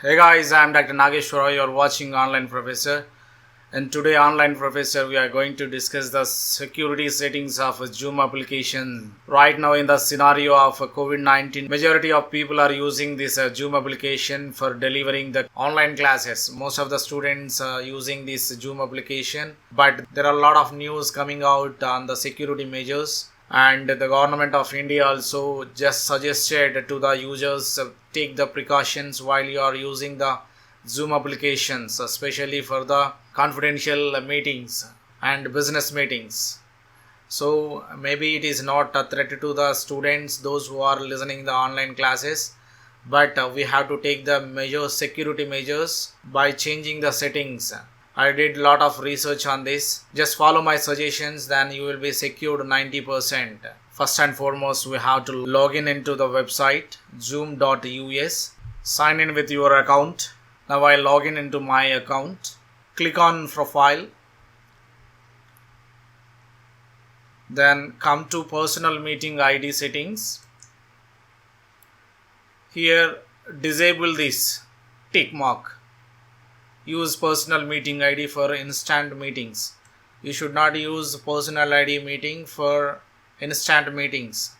Hey guys, I am Dr. Nageshwara. You are watching Online Professor. And today, Online Professor, we are going to discuss the security settings of a Zoom application. Right now, in the scenario of COVID-19, majority of people are using this Zoom application for delivering the online classes. Most of the students are using this Zoom application, but there are a lot of news coming out on the security measures. And the government of India also just suggested to the users take the precautions while you are using the Zoom applications, especially for the confidential meetings and business meetings. So maybe it is not a threat to the students, those who are listening the online classes, but we have to take the security measures by changing the settings. I did a lot of research on this. Just follow my suggestions, then you will be secured 90%. First and foremost, we have to log in into the website zoom.us. Sign in with your account. Now I log in into my account. Click on profile. Then come to personal meeting ID settings. Here disable this tick mark. Use personal meeting ID for instant meetings. You should not use personal ID meeting for instant meetings.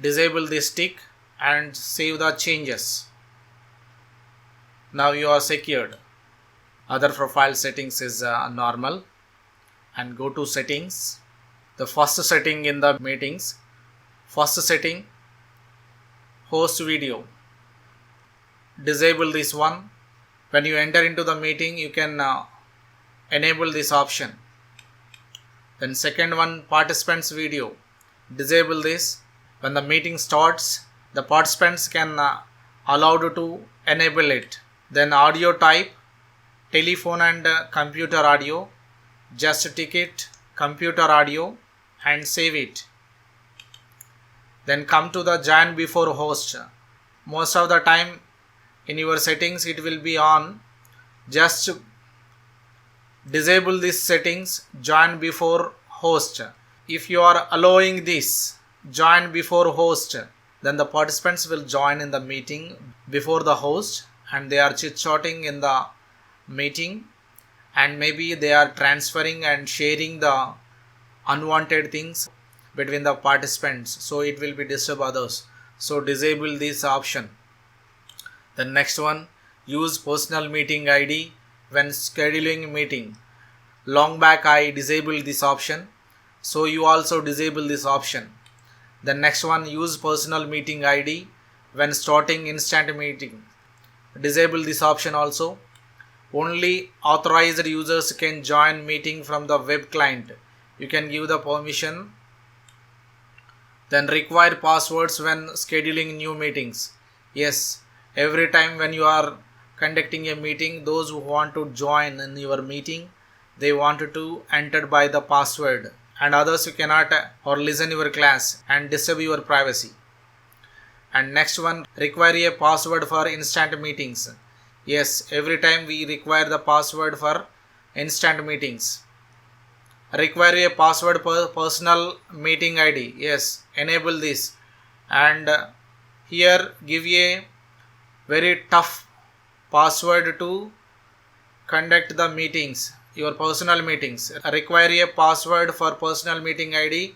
Disable this tick and save the changes. Now you are secured. Other profile settings is normal, and go to settings. The first setting in the meetings. First setting, host video. Disable this one. When you enter into the meeting, you can enable this option. Then second one, participants video. Disable this. When the meeting starts, the participants can allowed to enable it. Then audio type, telephone and computer audio. Just tick it, computer audio, and save it. Then come to the join before host. Most of the time in your settings it will be on. Just disable these settings, join before host. If you are allowing this join before host, then the participants will join in the meeting before the host, and they are chit-chatting in the meeting, and maybe they are transferring and sharing the unwanted things between the participants, so it will be disturb others. So disable this option. The next one, use personal meeting ID when scheduling meeting. Long back I disabled this option, so you also disable this option. The next one, use personal meeting ID when starting instant meeting. Disable this option also. Only authorized users can join meeting from the web client. You can give the permission. Then require passwords when scheduling new meetings. Yes, every time when you are conducting a meeting, those who want to join in your meeting, they wanted to enter by the password, and others you cannot or listen your class and disturb your privacy. And next one, require a password for instant meetings. Yes, every time we require the password for instant meetings. Require a password per personal meeting ID. Yes, enable this. And here give a very tough password to conduct the meetings, your personal meetings. Require a password for personal meeting ID.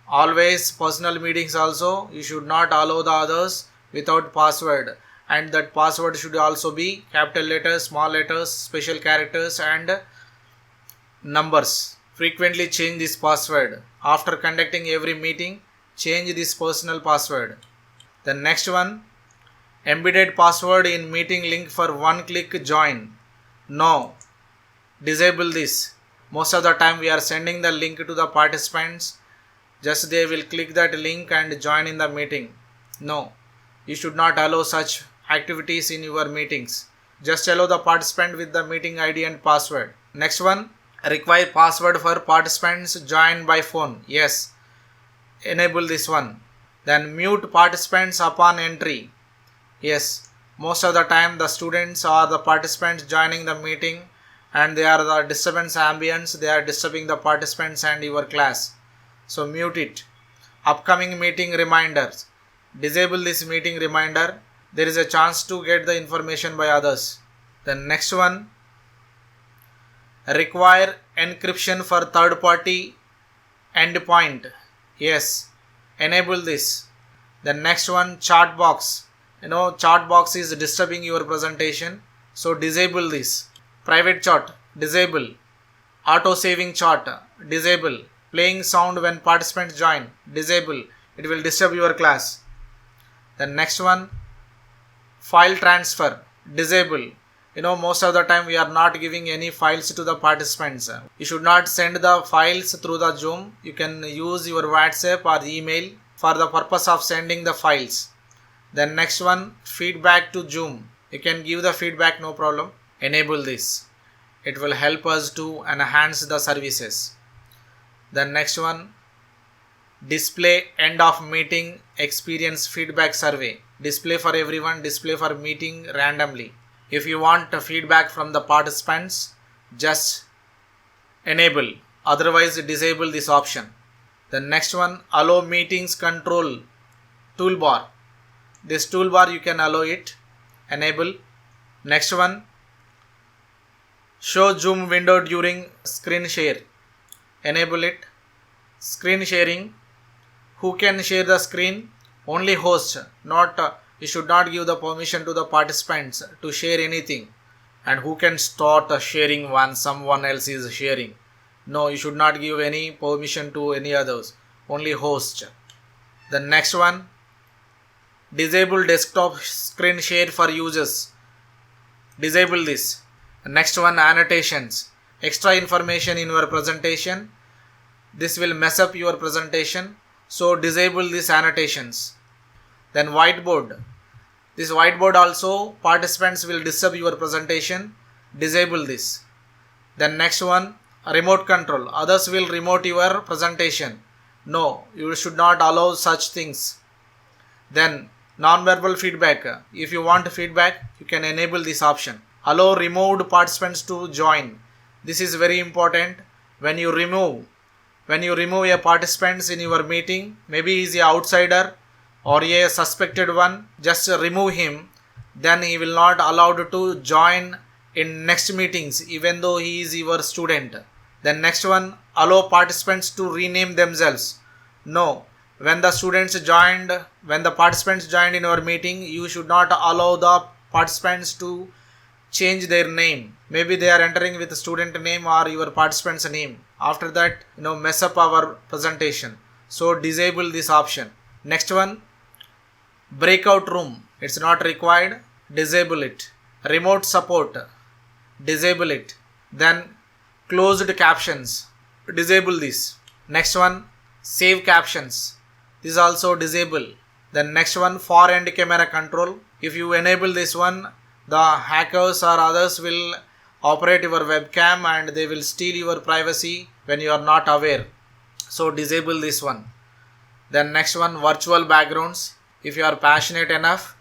Always personal meetings also, you should not allow the others without password, and that password should also be capital letters, small letters, special characters, and numbers. Frequently change this password. After conducting every meeting, change this personal password. The next one, embedded password in meeting link for one click join. No, disable this. Most of the time we are sending the link to the participants, just they will click that link and join in the meeting. No, you should not allow such activities in your meetings. Just allow the participant with the meeting ID and password. Next one, require password for participants join by phone. Yes, enable this one. Then mute participants upon entry. Yes, most of the time the students or the participants joining the meeting, and they are the disturbance ambience, they are disturbing the participants and your class. So mute it. Upcoming meeting reminders. Disable this meeting reminder. there is a chance to get the information by others. The next one, require encryption for third party endpoint. Yes, enable this. The next one, chat box. Chat box is disturbing your presentation, so disable this. Private chat, disable. Auto saving chat, disable. Playing sound when participants join, disable. It will disturb your class. The next one, file transfer, disable. Most of the time we are not giving any files to the participants. You should not send the files through the Zoom. You can use your WhatsApp or email for the purpose of sending the files. Then next one, feedback to Zoom. You can give the feedback, no problem. Enable this. It will help us to enhance the services. Then next one, display end of meeting experience feedback survey. Display for everyone, display for meeting randomly. If you want feedback from the participants, just enable. Otherwise, disable this option. The next one, allow meetings control toolbar. This toolbar you can allow it. Enable. Next one, show Zoom window during screen share. Enable it. Screen sharing. Who can share the screen? Only host. You should not give the permission to the participants to share anything. And who can start sharing when someone else is sharing? No, you should not give any permission to any others. Only host. The next one, disable desktop screen share for users. Disable this. Next one, annotations. Extra information in your presentation. This will mess up your presentation. So disable these annotations. Then whiteboard. This whiteboard also participants will disturb your presentation. Disable this. Then next one, remote control. Others will remote your presentation. No, you should not allow such things. Then non-verbal feedback. If you want feedback, you can enable this option. Allow removed participants to join. This is very important. When you remove a participant in your meeting, maybe he is an outsider or a suspected one, just remove him. Then he will not allowed to join in next meetings even though he is your student. Then next one, allow participants to rename themselves. No, when the participants joined in your meeting, you should not allow the participants to change their name. Maybe they are entering with student name or your participant's name. After that, mess up our presentation. So disable this option. Next one, breakout room. It's not required. Disable it. Remote support. Disable it. Then closed captions. Disable this. Next one, save captions. This also disable. Then next one, far end camera control. If you enable this one, the hackers or others will operate your webcam and they will steal your privacy when you are not aware. So disable this one. Then next one, virtual backgrounds. If you are passionate enough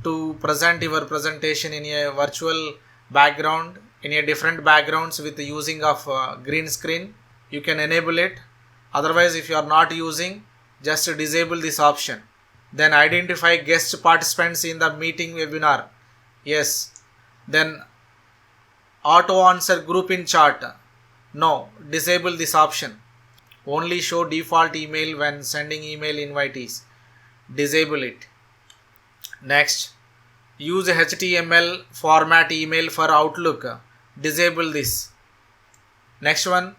to present your presentation in a virtual background, in a different backgrounds with the using of green screen, you can enable it. Otherwise, if you are not using, just disable this option. Then identify guest participants in the meeting webinar. Yes. Then auto answer group in chat. No, disable this option. Only show default email when sending email invitees. Disable it. Next, use HTML format email for Outlook. Disable this. Next one,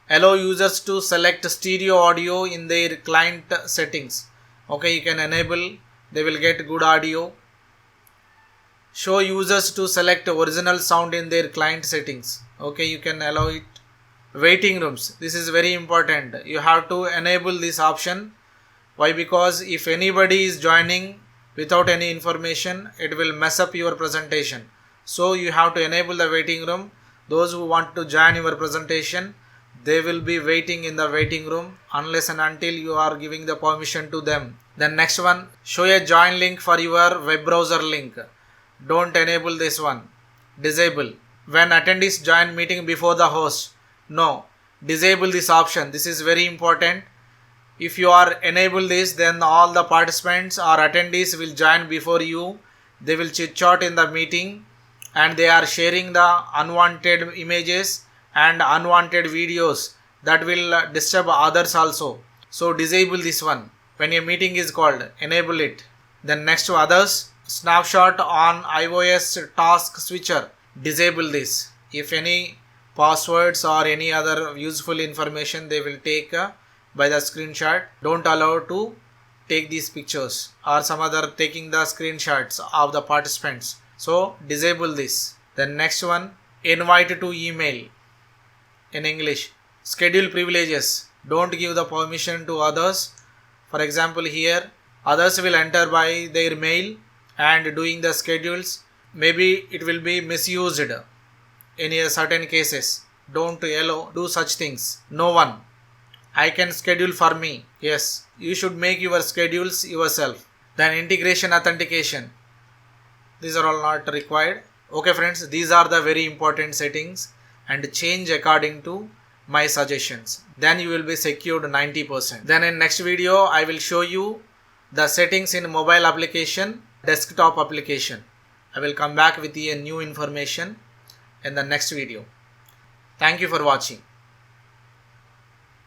allow users to select stereo audio in their client settings. Okay, you can enable, they will get good audio. Show users to select original sound in their client settings. Okay, you can allow it. Waiting rooms. This is very important. You have to enable this option. Why? Because if anybody is joining without any information, it will mess up your presentation. So you have to enable the waiting room. Those who want to join your presentation, they will be waiting in the waiting room unless and until you are giving the permission to them. Then next one, show a join link for your web browser link. Don't enable this one. Disable. When attendees join meeting before the host. No. Disable this option. This is very important. If you are enable this, then all the participants or attendees will join before you they will chit chat in the meeting, and they are sharing the unwanted images and unwanted videos that will disturb others also. So disable this one. When a meeting is called, enable it. Then next to others, snapshot on iOS task switcher, disable this. If any passwords or any other useful information they will take by the screenshot, don't allow to take these pictures or some other taking the screenshots of the participants. So disable this. Then next one, invite to email in English. Schedule privileges. Don't give the permission to others. For example, here others will enter by their mail and doing the schedules. Maybe it will be misused in a certain cases. Don't allow do such things. No one. I can schedule for me. Yes, you should make your schedules yourself. Then integration authentication. These are all not required. Okay friends, these are the very important settings, and change according to my suggestions. Then you will be secured 90%. Then in next video I will show you the settings in mobile application, desktop application. I will come back with a new information in the next video. Thank you for watching.